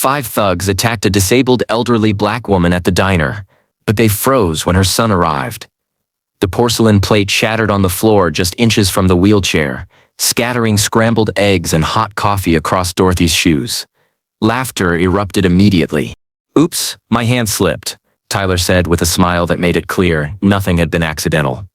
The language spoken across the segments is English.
5 thugs attacked a disabled elderly black woman at the diner, but they froze when her son arrived. The porcelain plate shattered on the floor just inches from the wheelchair, scattering scrambled eggs and hot coffee across Dorothy's shoes. Laughter erupted immediately. "Oops, my hand slipped," Tyler said with a smile that made it clear nothing had been accidental.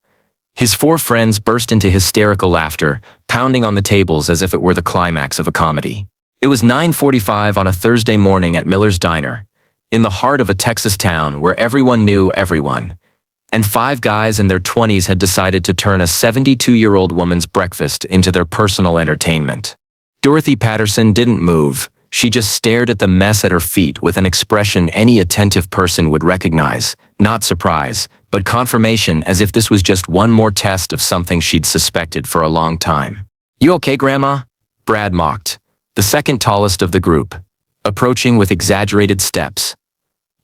His 4 friends burst into hysterical laughter, pounding on the tables as if it were the climax of a comedy. It was 9:45 on a Thursday morning at Miller's Diner, in the heart of a Texas town where everyone knew everyone. And 5 guys in their 20s had decided to turn a 72-year-old woman's breakfast into their personal entertainment. Dorothy Patterson didn't move. She just stared at the mess at her feet with an expression any attentive person would recognize, not surprise, but confirmation, as if this was just one more test of something she'd suspected for a long time. "You okay, Grandma?" Brad mocked, the second tallest of the group, approaching with exaggerated steps.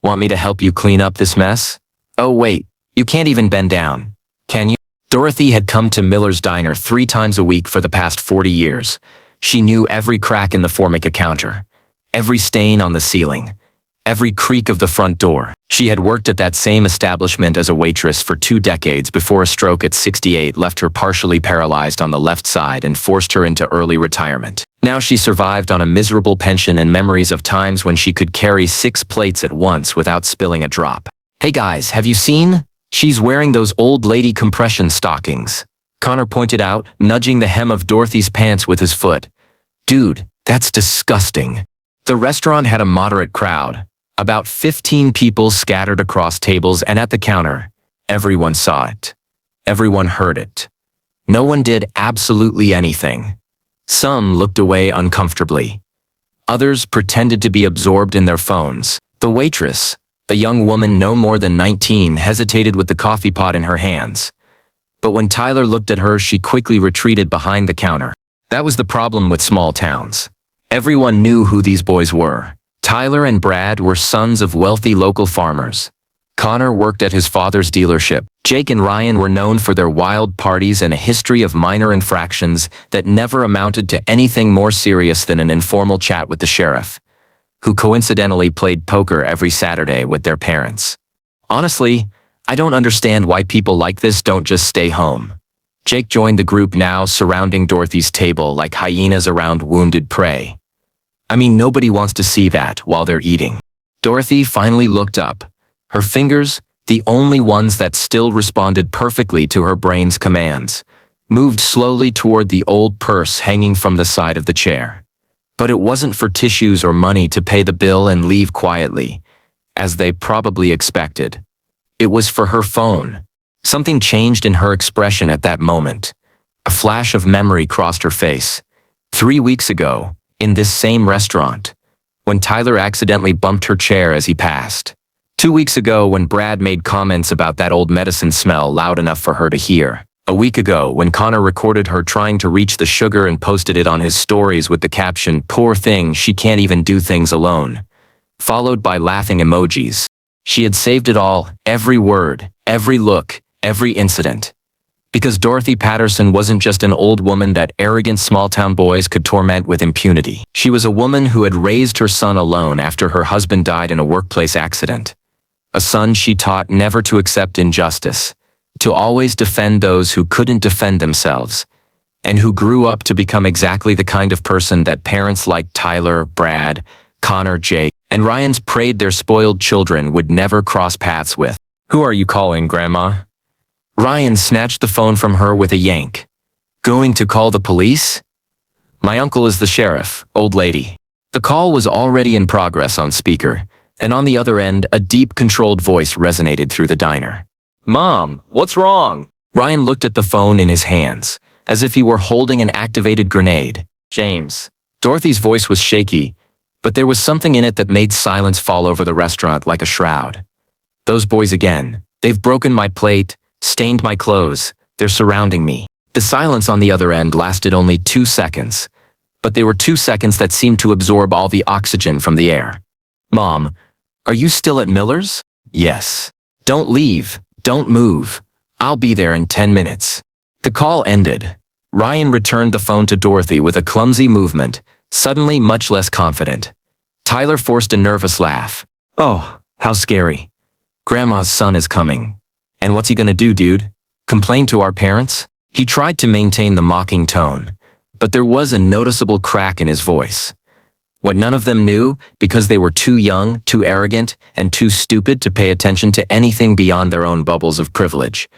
"Want me to help you clean up this mess? Oh wait, you can't even bend down, can you?" Dorothy had come to Miller's Diner 3 times a week for the past 40 years. She knew every crack in the Formica counter, every stain on the ceiling, every creak of the front door. She had worked at that same establishment as a waitress for 2 decades before a stroke at 68 left her partially paralyzed on the left side and forced her into early retirement. Now she survived on a miserable pension and memories of times when she could carry 6 plates at once without spilling a drop. "Hey guys, have you seen? She's wearing those old lady compression stockings," Connor pointed out, nudging the hem of Dorothy's pants with his foot. "Dude, that's disgusting." The restaurant had a moderate crowd, about 15 people scattered across tables and at the counter. Everyone saw it. Everyone heard it. No one did absolutely anything. Some looked away uncomfortably. Others pretended to be absorbed in their phones. The waitress, a young woman no more than 19, hesitated with the coffee pot in her hands. But when Tyler looked at her, she quickly retreated behind the counter. That was the problem with small towns. Everyone knew who these boys were. Tyler and Brad were sons of wealthy local farmers. Connor worked at his father's dealership. Jake and Ryan were known for their wild parties and a history of minor infractions that never amounted to anything more serious than an informal chat with the sheriff, who coincidentally played poker every Saturday with their parents. "Honestly, I don't understand why people like this don't just stay home." Jake joined the group now, surrounding Dorothy's table like hyenas around wounded prey. "I mean, nobody wants to see that while they're eating." Dorothy finally looked up. Her fingers, the only ones that still responded perfectly to her brain's commands, moved slowly toward the old purse hanging from the side of the chair. But it wasn't for tissues or money to pay the bill and leave quietly, as they probably expected. It was for her phone. Something changed in her expression at that moment. A flash of memory crossed her face. 3 weeks ago, in this same restaurant, when Tyler accidentally bumped her chair as he passed. 2 weeks ago when Brad made comments about that old medicine smell loud enough for her to hear. A week ago when Connor recorded her trying to reach the sugar and posted it on his stories with the caption, "Poor thing, she can't even do things alone," followed by laughing emojis. She had saved it all, every word, every look, every incident. Because Dorothy Patterson wasn't just an old woman that arrogant small-town boys could torment with impunity. She was a woman who had raised her son alone after her husband died in a workplace accident. A son she taught never to accept injustice, to always defend those who couldn't defend themselves, and who grew up to become exactly the kind of person that parents like Tyler, Brad, Connor, Jake, and Ryan's prayed their spoiled children would never cross paths with. "Who are you calling, Grandma?" Ryan snatched the phone from her with a yank. "Going to call the police?" "My uncle is the sheriff, old lady." The call was already in progress on speaker, and on the other end, a deep, controlled voice resonated through the diner. "Mom, what's wrong?" Ryan looked at the phone in his hands, as if he were holding an activated grenade. "James." Dorothy's voice was shaky, but there was something in it that made silence fall over the restaurant like a shroud. "Those boys again. They've broken my plate, stained my clothes, they're surrounding me." The silence on the other end lasted only 2 seconds, but they were 2 seconds that seemed to absorb all the oxygen from the air. "Mom, are you still at Miller's?" "Yes." "Don't leave, don't move. I'll be there in 10 minutes. The call ended. Ryan returned the phone to Dorothy with a clumsy movement, suddenly much less confident. Tyler forced a nervous laugh. Oh, how scary. Grandma's son is coming. And what's he gonna do, dude? Complain to our parents? He tried to maintain the mocking tone, but there was a noticeable crack in his voice. What none of them knew, because they were too young, too arrogant, and too stupid to pay attention to anything beyond their own bubbles of privilege,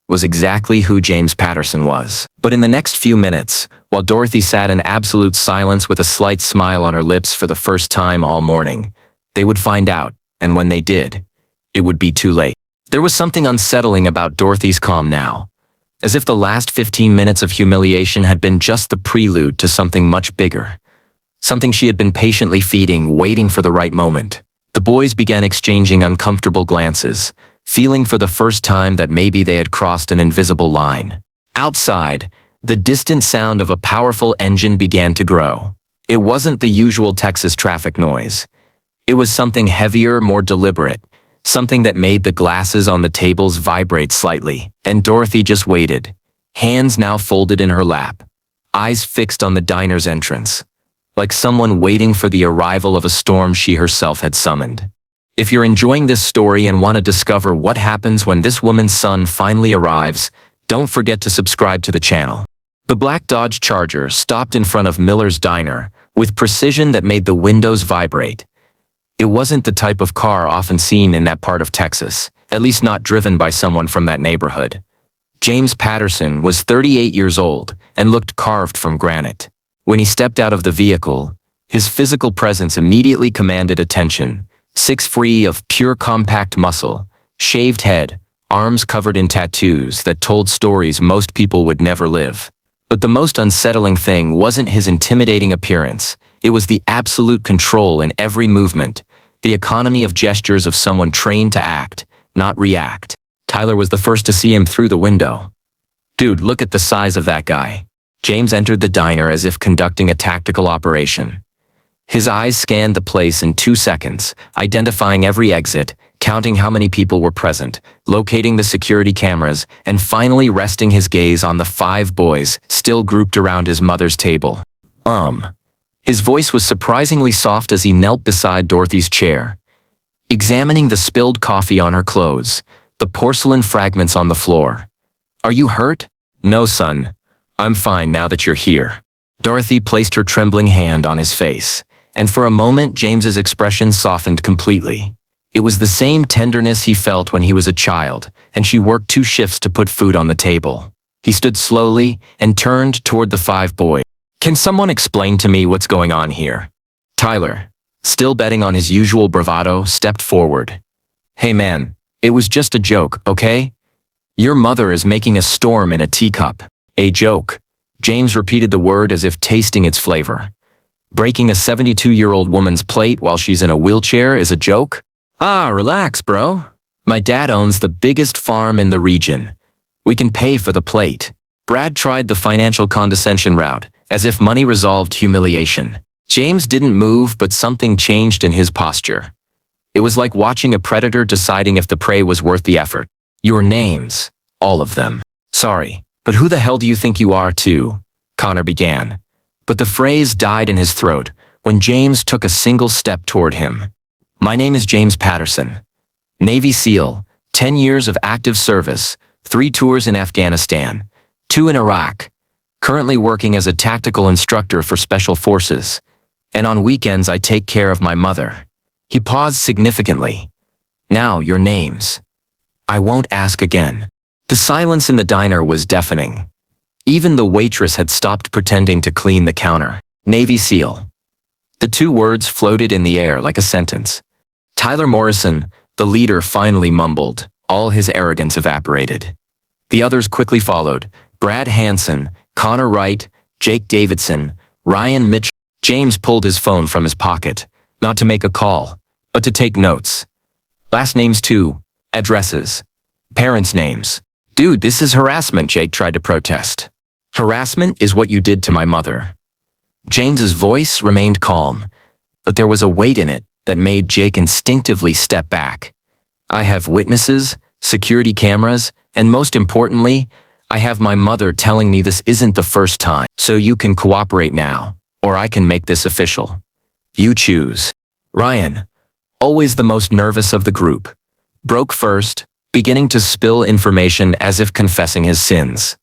was exactly who James Patterson was. But in the next few minutes, while Dorothy sat in absolute silence with a slight smile on her lips for the first time all morning, they would find out, and when they did, it would be too late. There was something unsettling about Dorothy's calm now, as if the last 15 minutes of humiliation had been just the prelude to something much bigger. Something she had been patiently feeding, waiting for the right moment. The boys began exchanging uncomfortable glances, feeling for the first time that maybe they had crossed an invisible line. Outside, the distant sound of a powerful engine began to grow. It wasn't the usual Texas traffic noise. It was something heavier, more deliberate, something that made the glasses on the tables vibrate slightly. And Dorothy just waited, hands now folded in her lap, eyes fixed on the diner's entrance, like someone waiting for the arrival of a storm she herself had summoned. If you're enjoying this story and want to discover what happens when this woman's son finally arrives, don't forget to subscribe to the channel. The black Dodge Charger stopped in front of Miller's Diner with precision that made the windows vibrate. It wasn't the type of car often seen in that part of Texas, at least not driven by someone from that neighborhood. James Patterson was 38 years old and looked carved from granite. When he stepped out of the vehicle, his physical presence immediately commanded attention. 6'3" of pure compact muscle, shaved head, arms covered in tattoos that told stories most people would never live. But the most unsettling thing wasn't his intimidating appearance, it was the absolute control in every movement, the economy of gestures of someone trained to act, not react. Tyler was the first to see him through the window. Dude, look at the size of that guy. James entered the diner as if conducting a tactical operation. His eyes scanned the place in 2 seconds, identifying every exit, counting how many people were present, locating the security cameras, and finally resting his gaze on the 5 boys still grouped around his mother's table. His voice was surprisingly soft as he knelt beside Dorothy's chair, examining the spilled coffee on her clothes, the porcelain fragments on the floor. Are you hurt? No, son. I'm fine now that you're here. Dorothy placed her trembling hand on his face, and for a moment James's expression softened completely. It was the same tenderness he felt when he was a child, and she worked 2 shifts to put food on the table. He stood slowly and turned toward the 5 boys. Can someone explain to me what's going on here? Tyler, still betting on his usual bravado, stepped forward. Hey man, it was just a joke, okay? Your mother is making a storm in a teacup. A joke. James repeated the word as if tasting its flavor. Breaking a 72-year-old woman's plate while she's in a wheelchair is a joke? Ah, relax, bro. My dad owns the biggest farm in the region. We can pay for the plate. Brad tried the financial condescension route, as if money resolved humiliation. James didn't move, but something changed in his posture. It was like watching a predator deciding if the prey was worth the effort. Your names. All of them. Sorry, but who the hell do you think you are, too? Connor began. But the phrase died in his throat when James took a single step toward him. My name is James Patterson. Navy SEAL, 10 years of active service, 3 tours in Afghanistan, 2 in Iraq, currently working as a tactical instructor for Special Forces, and on weekends I take care of my mother. He paused significantly. Now your names. I won't ask again. The silence in the diner was deafening. Even the waitress had stopped pretending to clean the counter. Navy SEAL. The 2 words floated in the air like a sentence. Tyler Morrison, the leader, finally mumbled. All his arrogance evaporated. The others quickly followed. Brad Hansen, Connor Wright, Jake Davidson, Ryan Mitchell. James pulled his phone from his pocket, not to make a call, but to take notes. Last names too, addresses, parents' names. Dude, this is harassment, Jake tried to protest. Harassment is what you did to my mother. James's voice remained calm, but there was a weight in it that made Jake instinctively step back. I have witnesses, security cameras, and most importantly, I have my mother telling me this isn't the first time. So you can cooperate now, or I can make this official. You choose. Ryan, always the most nervous of the group, broke first, beginning to spill information as if confessing his sins.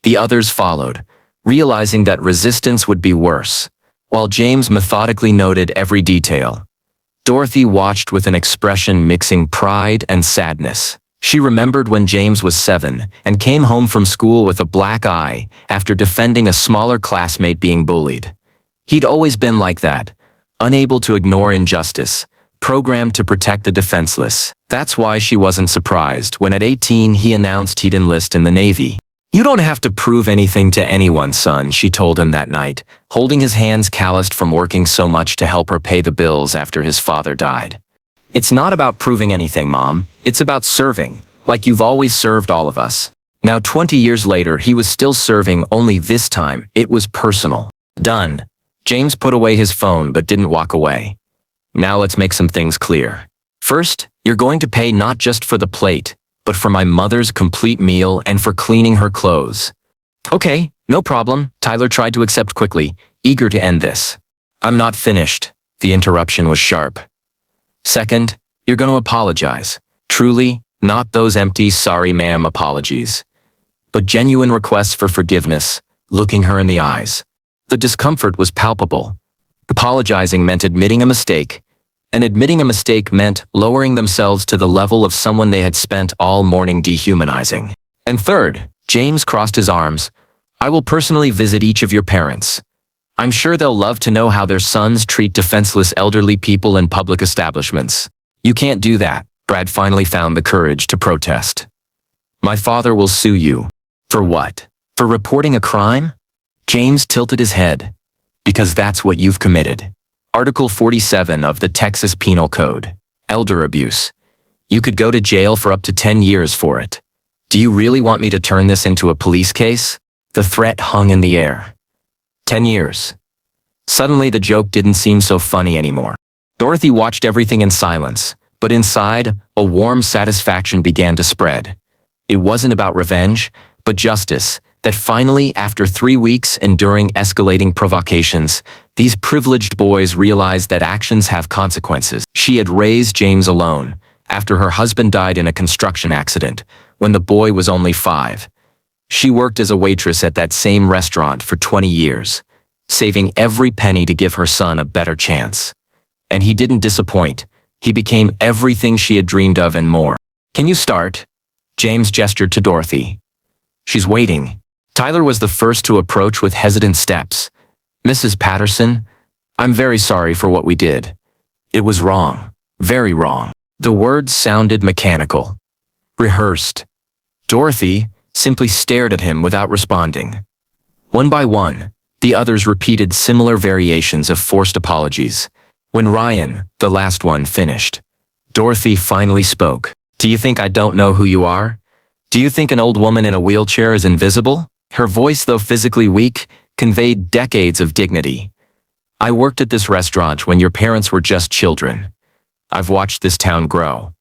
The others followed, realizing that resistance would be worse, while James methodically noted every detail. Dorothy watched with an expression mixing pride and sadness. She remembered when James was 7 and came home from school with a black eye after defending a smaller classmate being bullied. He'd always been like that, unable to ignore injustice, programmed to protect the defenseless. That's why she wasn't surprised when at 18 he announced he'd enlist in the Navy. "You don't have to prove anything to anyone, son," she told him that night, holding his hands calloused from working so much to help her pay the bills after his father died. "It's not about proving anything, Mom. It's about serving, like you've always served all of us." Now 20 years later, he was still serving, only this time, it was personal. Done. James put away his phone but didn't walk away. "Now let's make some things clear. First, you're going to pay not just for the plate, but for my mother's complete meal and for cleaning her clothes." "Okay, no problem," Tyler tried to accept quickly, eager to end this. "I'm not finished." The interruption was sharp. "Second, you're going to apologize. Truly, not those empty sorry ma'am apologies, but genuine requests for forgiveness," looking her in the eyes. The discomfort was palpable. Apologizing meant admitting a mistake, and admitting a mistake meant lowering themselves to the level of someone they had spent all morning dehumanizing. "And third," James crossed his arms, "I will personally visit each of your parents. I'm sure they'll love to know how their sons treat defenseless elderly people in public establishments." "You can't do that," Brad finally found the courage to protest. "My father will sue you." "For what? For reporting a crime?" James tilted his head. "Because that's what you've committed. Article 47 of the Texas Penal Code. Elder abuse. You could go to jail for up to 10 years for it. Do you really want me to turn this into a police case?" The threat hung in the air. 10 years. Suddenly the joke didn't seem so funny anymore. Dorothy watched everything in silence, but inside, a warm satisfaction began to spread. It wasn't about revenge, but justice, that finally, after 3 weeks enduring escalating provocations, these privileged boys realized that actions have consequences. She had raised James alone, after her husband died in a construction accident, when the boy was only 5. She worked as a waitress at that same restaurant for 20 years, saving every penny to give her son a better chance. And he didn't disappoint. He became everything she had dreamed of and more. "Can you start?" James gestured to Dorothy. "She's waiting." Tyler was the first to approach with hesitant steps. "Mrs. Patterson, I'm very sorry for what we did. It was wrong. Very wrong." The words sounded mechanical. Rehearsed. Dorothy simply stared at him without responding. One by one, the others repeated similar variations of forced apologies. When Ryan, the last one, finished, Dorothy finally spoke. "Do you think I don't know who you are? Do you think an old woman in a wheelchair is invisible?" Her voice, though physically weak, conveyed decades of dignity. "I worked at this restaurant when your parents were just children. I've watched this town grow.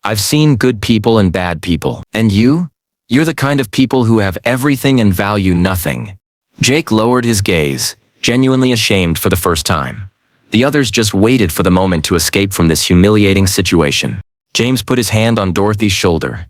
I've seen good people and bad people. And you? You're the kind of people who have everything and value nothing." Jake lowered his gaze, genuinely ashamed for the first time. The others just waited for the moment to escape from this humiliating situation. James put his hand on Dorothy's shoulder.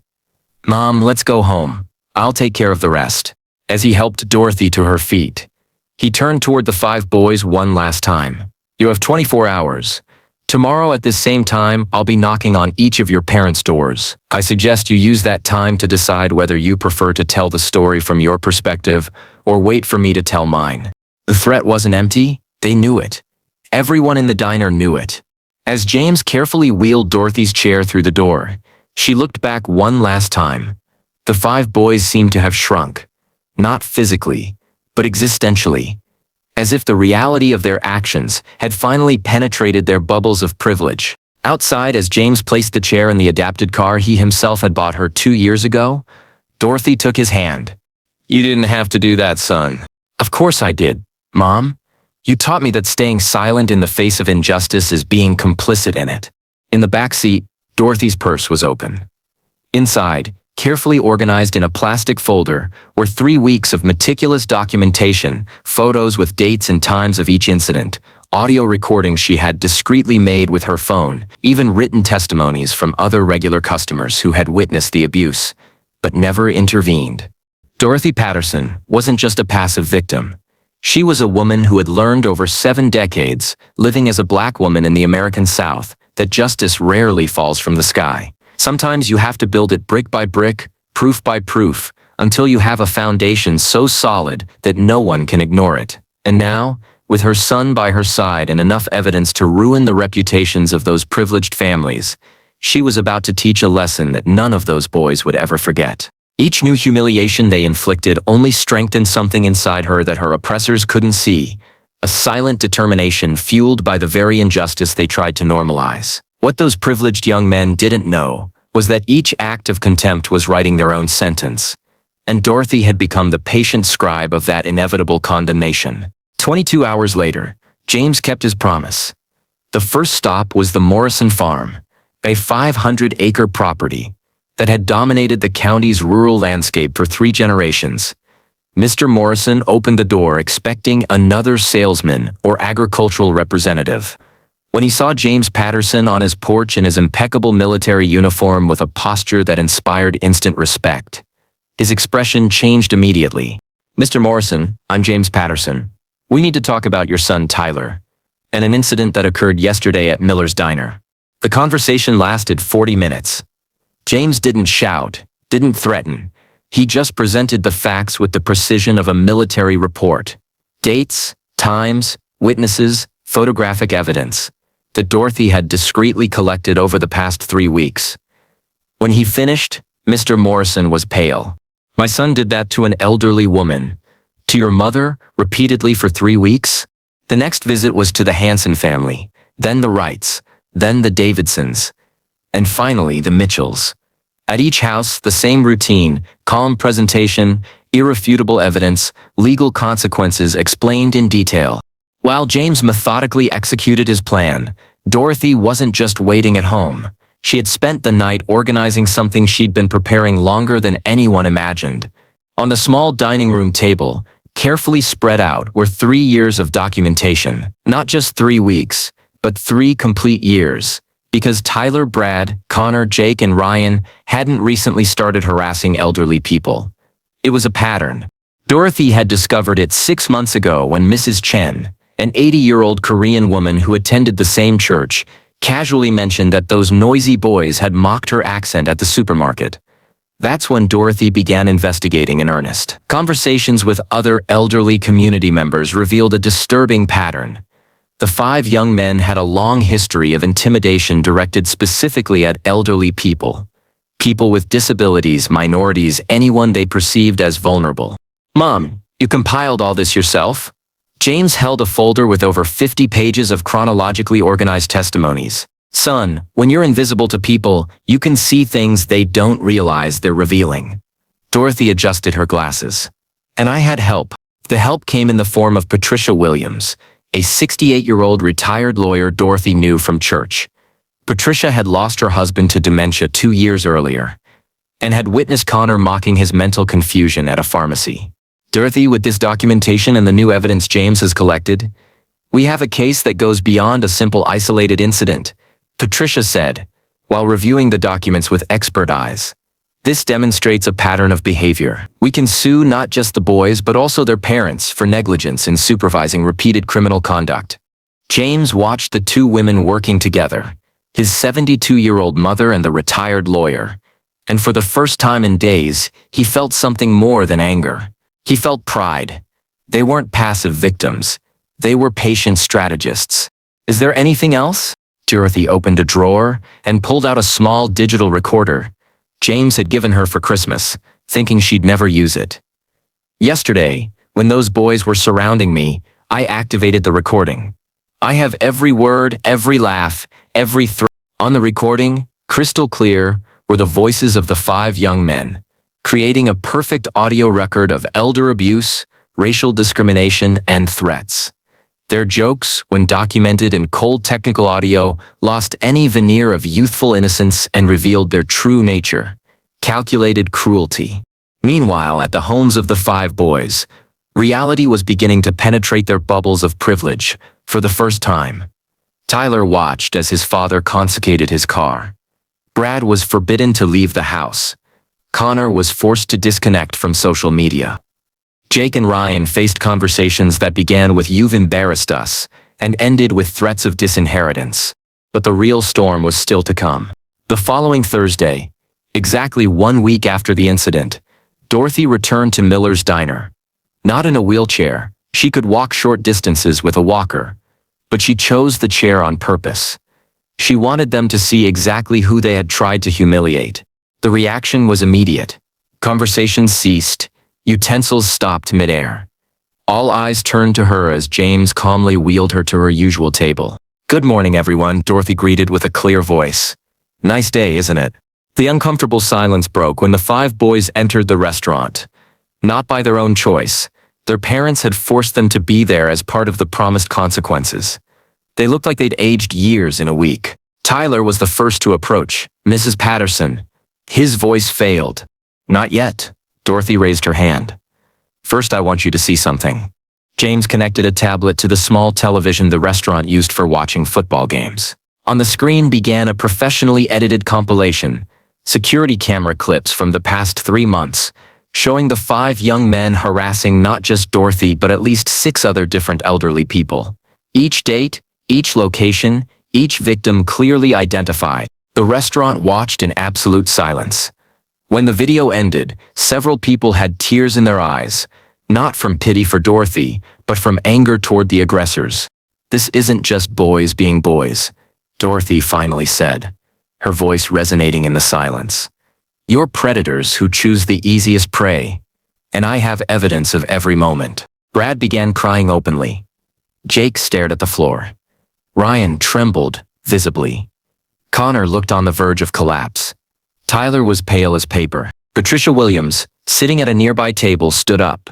"Mom, let's go home. I'll take care of the rest." As he helped Dorothy to her feet, he turned toward the 5 boys one last time. "You have 24 hours. Tomorrow at this same time, I'll be knocking on each of your parents' doors. I suggest you use that time to decide whether you prefer to tell the story from your perspective or wait for me to tell mine." The threat wasn't empty. They knew it. Everyone in the diner knew it. As James carefully wheeled Dorothy's chair through the door, she looked back one last time. The 5 boys seemed to have shrunk, not physically, but existentially, as if the reality of their actions had finally penetrated their bubbles of privilege. Outside, as James placed the chair in the adapted car he himself had bought her 2 years ago, Dorothy took his hand. "You didn't have to do that, son." "Of course I did, Mom. You taught me that staying silent in the face of injustice is being complicit in it." In the back seat, Dorothy's purse was open. Inside, carefully organized in a plastic folder, were 3 weeks of meticulous documentation, photos with dates and times of each incident, audio recordings she had discreetly made with her phone, even written testimonies from other regular customers who had witnessed the abuse, but never intervened. Dorothy Patterson wasn't just a passive victim. She was a woman who had learned over 7 decades, living as a black woman in the American South, that justice rarely falls from the sky. Sometimes you have to build it brick by brick, proof by proof, until you have a foundation so solid that no one can ignore it. And now, with her son by her side and enough evidence to ruin the reputations of those privileged families, she was about to teach a lesson that none of those boys would ever forget. Each new humiliation they inflicted only strengthened something inside her that her oppressors couldn't see, a silent determination fueled by the very injustice they tried to normalize. What those privileged young men didn't know was that each act of contempt was writing their own sentence, and Dorothy had become the patient scribe of that inevitable condemnation. 22 hours later, James kept his promise. The first stop was the Morrison Farm, a 500-acre property that had dominated the county's rural landscape for 3 generations. Mr. Morrison opened the door expecting another salesman or agricultural representative. When he saw James Patterson on his porch in his impeccable military uniform with a posture that inspired instant respect, his expression changed immediately. "Mr. Morrison, I'm James Patterson. We need to talk about your son Tyler, and an incident that occurred yesterday at Miller's Diner." The conversation lasted 40 minutes. James didn't shout, didn't threaten. He just presented the facts with the precision of a military report. Dates, times, witnesses, photographic evidence that Dorothy had discreetly collected over the past 3 weeks. When he finished, Mr. Morrison was pale. "My son did that to an elderly woman. To your mother, repeatedly for 3 weeks?" The next visit was to the Hanson family, then the Wrights, then the Davidsons, and finally the Mitchells. At each house, the same routine, calm presentation, irrefutable evidence, legal consequences explained in detail. While James methodically executed his plan, Dorothy wasn't just waiting at home. She had spent the night organizing something she'd been preparing longer than anyone imagined. On the small dining room table, carefully spread out, were 3 years of documentation. Not just 3 weeks, but 3 complete years. Because Tyler, Brad, Connor, Jake, and Ryan hadn't recently started harassing elderly people. It was a pattern. Dorothy had discovered it 6 months ago when Mrs. Chen, an 80-year-old Korean woman who attended the same church, casually mentioned that those noisy boys had mocked her accent at the supermarket. That's when Dorothy began investigating in earnest. Conversations with other elderly community members revealed a disturbing pattern. The 5 young men had a long history of intimidation directed specifically at elderly people. People with disabilities, minorities, anyone they perceived as vulnerable. "Mom, you compiled all this yourself?" James held a folder with over 50 pages of chronologically organized testimonies. "Son, when you're invisible to people, you can see things they don't realize they're revealing." Dorothy adjusted her glasses. "And I had help." The help came in the form of Patricia Williams, a 68-year-old retired lawyer Dorothy knew from church. Patricia had lost her husband to dementia 2 years earlier, and had witnessed Connor mocking his mental confusion at a pharmacy. "Dorothy, with this documentation and the new evidence James has collected, we have a case that goes beyond a simple isolated incident," Patricia said, while reviewing the documents with expert eyes. "This demonstrates a pattern of behavior. We can sue not just the boys but also their parents for negligence in supervising repeated criminal conduct." James watched the 2 women working together, his 72-year-old mother and the retired lawyer, and for the first time in days, he felt something more than anger. He felt pride. They weren't passive victims. They were patient strategists. "Is there anything else?" Dorothy opened a drawer and pulled out a small digital recorder James had given her for Christmas, thinking she'd never use it. "Yesterday, when those boys were surrounding me, I activated the recording. I have every word, every laugh, every threat." On the recording, crystal clear, were the voices of the 5 young men, creating a perfect audio record of elder abuse, racial discrimination, and threats. Their jokes, when documented in cold technical audio, lost any veneer of youthful innocence and revealed their true nature: calculated cruelty. Meanwhile, at the homes of the 5 boys, reality was beginning to penetrate their bubbles of privilege, For the first time, Tyler watched as his father confiscated his car. Brad was forbidden to leave the house. Connor was forced to disconnect from social media. Jake and Ryan faced conversations that began with "You've embarrassed us" and ended with threats of disinheritance. But the real storm was still to come. The following Thursday, exactly 1 week after the incident, Dorothy returned to Miller's diner. Not in a wheelchair, she could walk short distances with a walker, but she chose the chair on purpose. She wanted them to see exactly who they had tried to humiliate. The reaction was immediate. Conversations ceased. Utensils stopped midair. All eyes turned to her as James calmly wheeled her to her usual table. "Good morning, everyone," Dorothy greeted with a clear voice. "Nice day, isn't it?" The uncomfortable silence broke when the 5 boys entered the restaurant. Not by their own choice. Their parents had forced them to be there as part of the promised consequences. They looked like they'd aged years in a week. Tyler was the first to approach. "Mrs. Patterson." His voice failed. "Not yet." Dorothy raised her hand. "First, I want you to see something." James connected a tablet to the small television the restaurant used for watching football games. On the screen began a professionally edited compilation, security camera clips from the past 3 months, showing the 5 young men harassing not just Dorothy but at least 6 other different elderly people. Each date, each location, each victim clearly identified. The restaurant watched in absolute silence. When the video ended, several people had tears in their eyes, not from pity for Dorothy, but from anger toward the aggressors. "This isn't just boys being boys," Dorothy finally said, her voice resonating in the silence. "You're predators who choose the easiest prey, and I have evidence of every moment." Brad began crying openly. Jake stared at the floor. Ryan trembled, visibly. Connor looked on the verge of collapse. Tyler was pale as paper. Patricia Williams, sitting at a nearby table, stood up.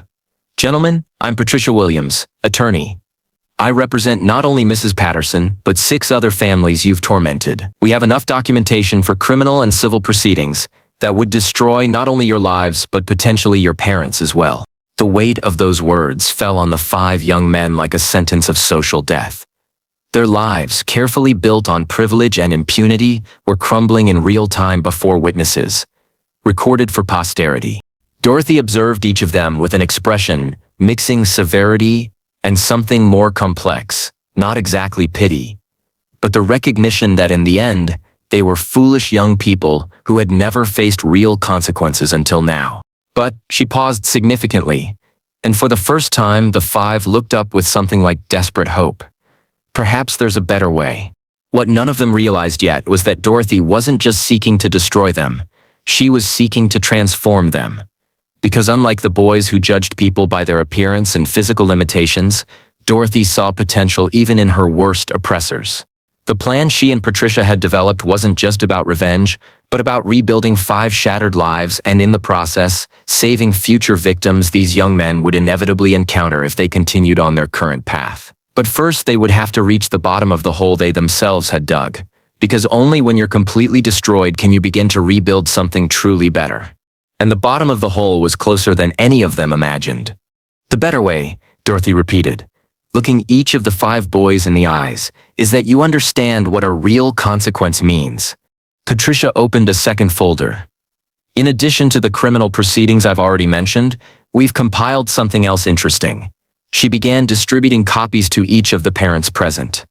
"Gentlemen, I'm Patricia Williams, attorney. I represent not only Mrs. Patterson, but 6 other families you've tormented. We have enough documentation for criminal and civil proceedings that would destroy not only your lives, but potentially your parents as well." The weight of those words fell on the 5 young men like a sentence of social death. Their lives, carefully built on privilege and impunity, were crumbling in real time before witnesses, recorded for posterity. Dorothy observed each of them with an expression, mixing severity and something more complex, not exactly pity, but the recognition that in the end, they were foolish young people who had never faced real consequences until now. But she paused significantly, and for the first time the 5 looked up with something like desperate hope. Perhaps there's a better way. What none of them realized yet was that Dorothy wasn't just seeking to destroy them, she was seeking to transform them. Because unlike the boys who judged people by their appearance and physical limitations, Dorothy saw potential even in her worst oppressors. The plan she and Patricia had developed wasn't just about revenge, but about rebuilding 5 shattered lives and in the process, saving future victims these young men would inevitably encounter if they continued on their current path. But first they would have to reach the bottom of the hole they themselves had dug. Because only when you're completely destroyed can you begin to rebuild something truly better. And the bottom of the hole was closer than any of them imagined. "The better way," Dorothy repeated, looking each of the 5 boys in the eyes, "is that you understand what a real consequence means." Patricia opened a second folder. "In addition to the criminal proceedings I've already mentioned, we've compiled something else interesting." She began distributing copies to each of the parents present.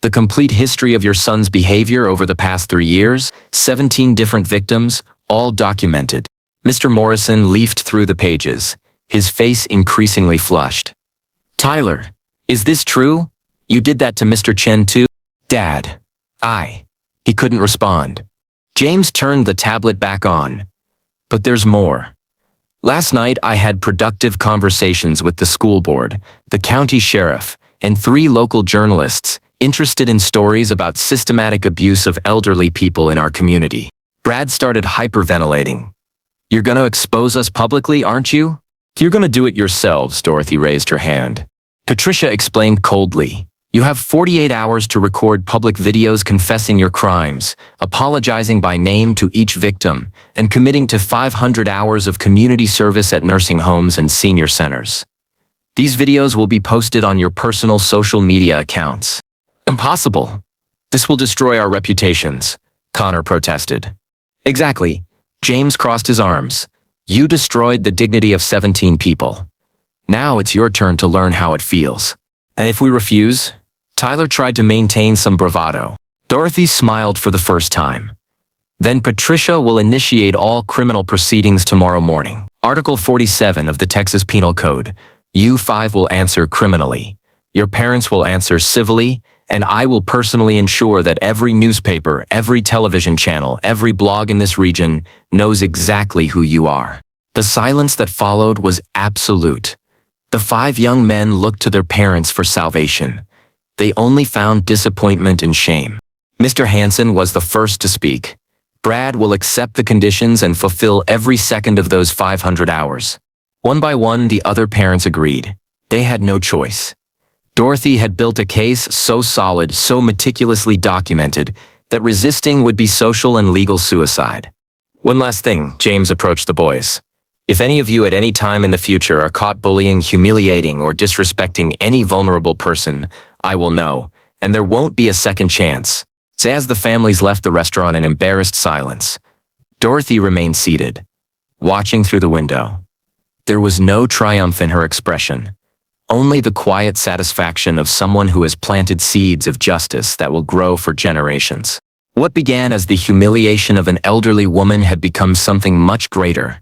"The complete history of your son's behavior over the past 3 years, 17 different victims, all documented." Mr. Morrison leafed through the pages, his face increasingly flushed. "Tyler, is this true? You did that to Mr. Chen too?" "Dad, He couldn't respond. James turned the tablet back on. "But there's more. Last night I had productive conversations with the school board, the county sheriff, and 3 local journalists interested in stories about systematic abuse of elderly people in our community." Brad started hyperventilating. "You're gonna expose us publicly, aren't you?" "You're gonna do it yourselves," Dorothy raised her hand. Patricia explained coldly. "You have 48 hours to record public videos confessing your crimes, apologizing by name to each victim, and committing to 500 hours of community service at nursing homes and senior centers." These videos will be posted on your personal social media accounts. Impossible. This will destroy our reputations, Connor protested. Exactly. James crossed his arms. You destroyed the dignity of 17 people. Now it's your turn to learn how it feels. And if we refuse? Tyler tried to maintain some bravado. Dorothy smiled for the first time. Then Patricia will initiate all criminal proceedings tomorrow morning. Article 47 of the Texas Penal Code. You 5 will answer criminally. Your parents will answer civilly, and I will personally ensure that every newspaper, every television channel, every blog in this region knows exactly who you are. The silence that followed was absolute. The 5 young men looked to their parents for salvation. They only found disappointment and shame. Mr. Hansen was the first to speak. Brad will accept the conditions and fulfill every second of those 500 hours. One by one, the other parents agreed. They had no choice. Dorothy had built a case so solid, so meticulously documented, that resisting would be social and legal suicide. One last thing, James approached the boys. If any of you at any time in the future are caught bullying, humiliating, or disrespecting any vulnerable person, I will know, and there won't be a second chance. As the families left the restaurant in embarrassed silence, Dorothy remained seated, watching through the window. There was no triumph in her expression, only the quiet satisfaction of someone who has planted seeds of justice that will grow for generations. What began as the humiliation of an elderly woman had become something much greater,